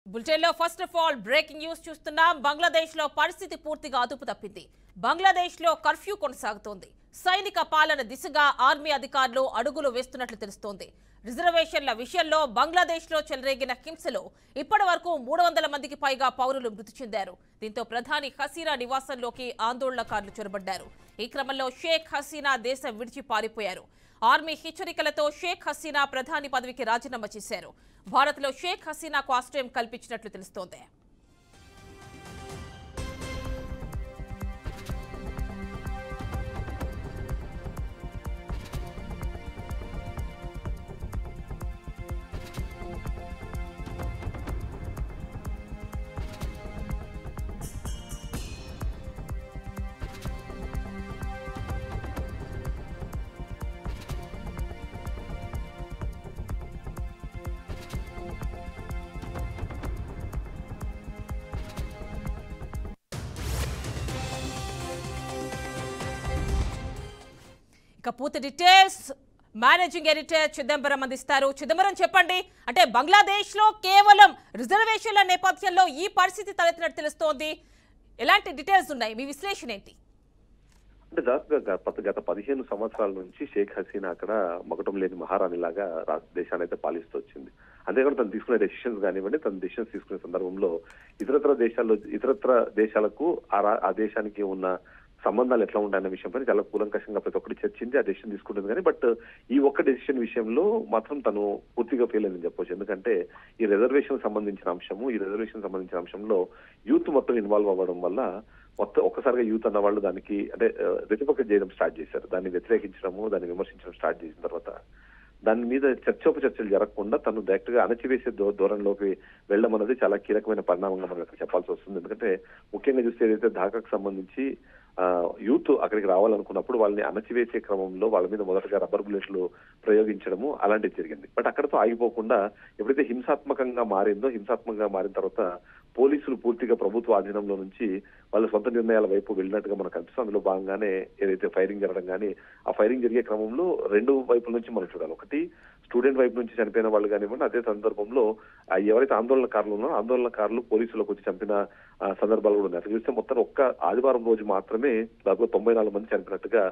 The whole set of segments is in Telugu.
బులెటిన్లో first of all breaking news చూస్తున్నాం. బంగ్లాదేశ్లో పరిస్థితి పూర్తిగా అదుపు తప్పింది. బంగ్లాదేశ్లో కర్ఫ్యూ కొనసాగుతోంది. సైనిక పాలన దిశగా ఆర్మీ అధికారులు అడుగులు వేస్తున్నట్లు తెలుస్తోంది. రిజర్వేషన్ల విషయంలో బంగ్లాదేశ్లో చెలరేగిన హింసలో ఇప్పటి వరకు 300 మందికి పైగా పౌరులు మృతి చెందారు. దీంతో ప్రధాని హసీనా నివాసంలోకి ఆందోళనకారులు చొరబడ్డారు. ఈ క్రమంలో షేక్ హసీనా దేశం విడిచి పారిపోయారు. ఆర్మీ హెచ్చరికలతో షేక్ హసీనా ప్రధాని పదవికి రాజీనామా చేశారు. భారత్లో షేక్ హసీనాకు ఆశ్రయం కల్పించినట్లు తెలుస్తోంది. ఇక పూర్తి డీటెయిల్స్ మేనేజింగ్ ఎడిటర్ చిదంబరం అందిస్తారు. చిదంబరం చెప్పండి, అంటే బంగ్లాదేశ్ లో కేవలం రిజర్వేషన్ల నేపథ్యంలో ఈ పరిస్థితి తలెత్తినట్టు తెలుస్తోంది. ఎలాంటి డీటెయిల్స్ ఉన్నాయి, మీ విశ్లేషణ ఏంటి? అంటే దాదాపుగా గత 15 సంవత్సరాల నుంచి షేక్ హసీనా అక్కడ మగటం లేని మహారాణిలాగా దేశాన్ని అయితే పాలిస్తూ వచ్చింది. అంతేకాదు తను తీసుకునే డెసిషన్స్ కానివ్వండి, తన డెసిషన్స్ తీసుకునే సందర్భంలో ఇతరత్ర దేశాలకు ఆ దేశానికి ఉన్న సంబంధాలు ఎట్లా ఉంటాయన్న విషయంపై చాలా కూలంకషంగా ప్రతి ఒక్కటి చర్చించి ఆ డెసిషన్ తీసుకుంటుంది. కానీ బట్ ఈ ఒక్క డెసిషన్ విషయంలో మాత్రం తను పూర్తిగా ఫెయిల్ అయిందని చెప్పొచ్చు. ఎందుకంటే ఈ రిజర్వేషన్ సంబంధించిన అంశంలో యూత్ మొత్తం ఇన్వాల్వ్ అవ్వడం వల్ల మొత్తం ఒక్కసారిగా యూత్ అన్న వాళ్ళు దానికి అంటే రెతిపక్క చేయడం స్టార్ట్ చేశారు. దాన్ని వ్యతిరేకించడము, దాన్ని విమర్శించడం స్టార్ట్ చేసిన తర్వాత దాని మీద చర్చోపచర్చలు జరగకుండా తను డైరెక్ట్ గా అణచివేసే ధోరణిలోకి వెళ్ళడం అనేది చాలా కీలకమైన పరిణామంగా మనం అక్కడ చెప్పాల్సి వస్తుంది. ఎందుకంటే ముఖ్యంగా చూస్తే ఏదైతే ఢాకాకు సంబంధించి యూత్ అక్కడికి రావాలనుకున్నప్పుడు వాళ్ళని అణచివేసే క్రమంలో వాళ్ళ మీద మొదటగా రబ్బర్ బుల్లెట్లు ప్రయోగించడము అలాంటిది జరిగింది. బట్ అక్కడతో ఆగిపోకుండా ఎప్పుడైతే హింసాత్మకంగా మారిన తర్వాత పోలీసులు పూర్తిగా ప్రభుత్వ ఆధీనంలో నుంచి వాళ్ళ సొంత నిర్ణయాల వైపు వెళ్ళినట్టుగా మనకు కనిపిస్తుంది. అందులో భాగంగానే ఏదైతే ఫైరింగ్ జరగడం కానీ ఆ ఫైరింగ్ జరిగే క్రమంలో రెండు వైపుల నుంచి మనం చూడాలి. ఒకటి స్టూడెంట్ వైపు నుంచి చనిపోయిన వాళ్ళు కానివ్వండి, అదే సందర్భంలో ఎవరైతే ఆందోళనకారులు ఉన్నారో ఆందోళనకారులు పోలీసులకు వచ్చి చంపిన సందర్భాలు కూడా ఉన్నాయి. అట్లా చూస్తే మొత్తం ఒక్క ఆదివారం రోజు మాత్రమే దాదాపు 94 మంది చనిపోయినట్టుగా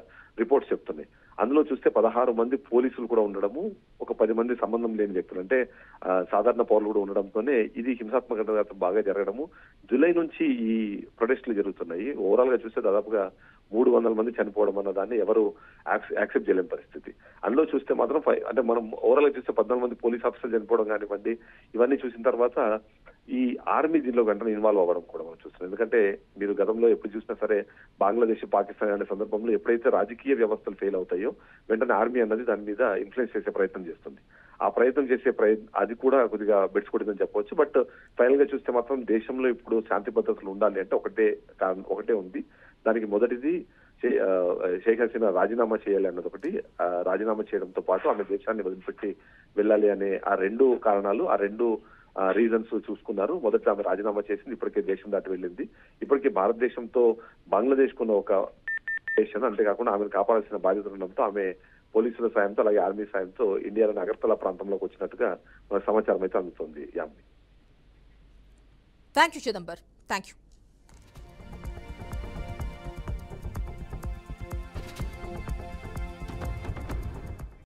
రిపోర్ట్స్ చెప్తున్నాయి. అందులో చూస్తే 16 మంది పోలీసులు కూడా ఉండడము, ఒక 10 మంది సంబంధం లేని వ్యక్తులు అంటే సాధారణ పౌరులు కూడా ఉండడంతోనే ఇది హింసాత్మకంగా బాగా జరగడము. జూలై నుంచి ఈ ప్రొటెస్టులు జరుగుతున్నాయి. ఓవరాల్ గా చూస్తే దాదాపుగా 300 మంది చనిపోవడం అన్న దాన్ని ఎవరు యాక్సెప్ట్ చేయలేని పరిస్థితి. అందులో చూస్తే మాత్రం అంటే మనం ఓవరాల్ గా చూస్తే 14 మంది పోలీస్ ఆఫీసర్లు చనిపోవడం కానివ్వండి, ఇవన్నీ చూసిన తర్వాత ఈ ఆర్మీ దీనిలో వెంటనే ఇన్వాల్వ్ అవ్వడం కూడా మనం చూస్తున్నాం. ఎందుకంటే మీరు గతంలో ఎప్పుడు చూసినా సరే బంగ్లాదేశ్, పాకిస్తాన్ అనే సందర్భంలో ఎప్పుడైతే రాజకీయ వ్యవస్థలు ఫెయిల్ అవుతాయో వెంటనే ఆర్మీ అన్నది దాని మీద ఇన్ఫ్లుయెన్స్ చేసే ప్రయత్నం చేస్తుంది. ఆ ప్రయత్నం అది కూడా కొద్దిగా బెడ్స్ కొట్టిందని చెప్పవచ్చు. బట్ ఫైనల్ గా చూస్తే మాత్రం దేశంలో ఇప్పుడు శాంతి భద్రతలు ఉండాలి అంటే ఒకటే ఉంది. దానికి మొదటిది షేక్ హసీనా రాజీనామా చేయాలి అన్నది ఒకటి. రాజీనామా చేయడంతో పాటు ఆమె దేశాన్ని వదిలిపెట్టి వెళ్ళాలి అనే ఆ రెండు కారణాలు, ఆ రెండు రీజన్స్ చూసుకున్నారు. మొదట ఆమె రాజీనామా చేసింది, ఇప్పటికే దేశం దాటి వెళ్ళింది. ఇప్పటికే భారతదేశంతో బంగ్లాదేశ్ కున్న ఒక దేశం, అంతేకాకుండా ఆమెను కాపాడాల్సిన బాధ్యత ఉండడంతో ఆమె పోలీసుల సాయంతో అలాగే ఆర్మీ సాయంతో ఇండియాలోని అగర్తలా ప్రాంతంలోకి వచ్చినట్టుగా మన సమాచారం అయితే అందుతుంది. Thank you Chidambar. Thank you.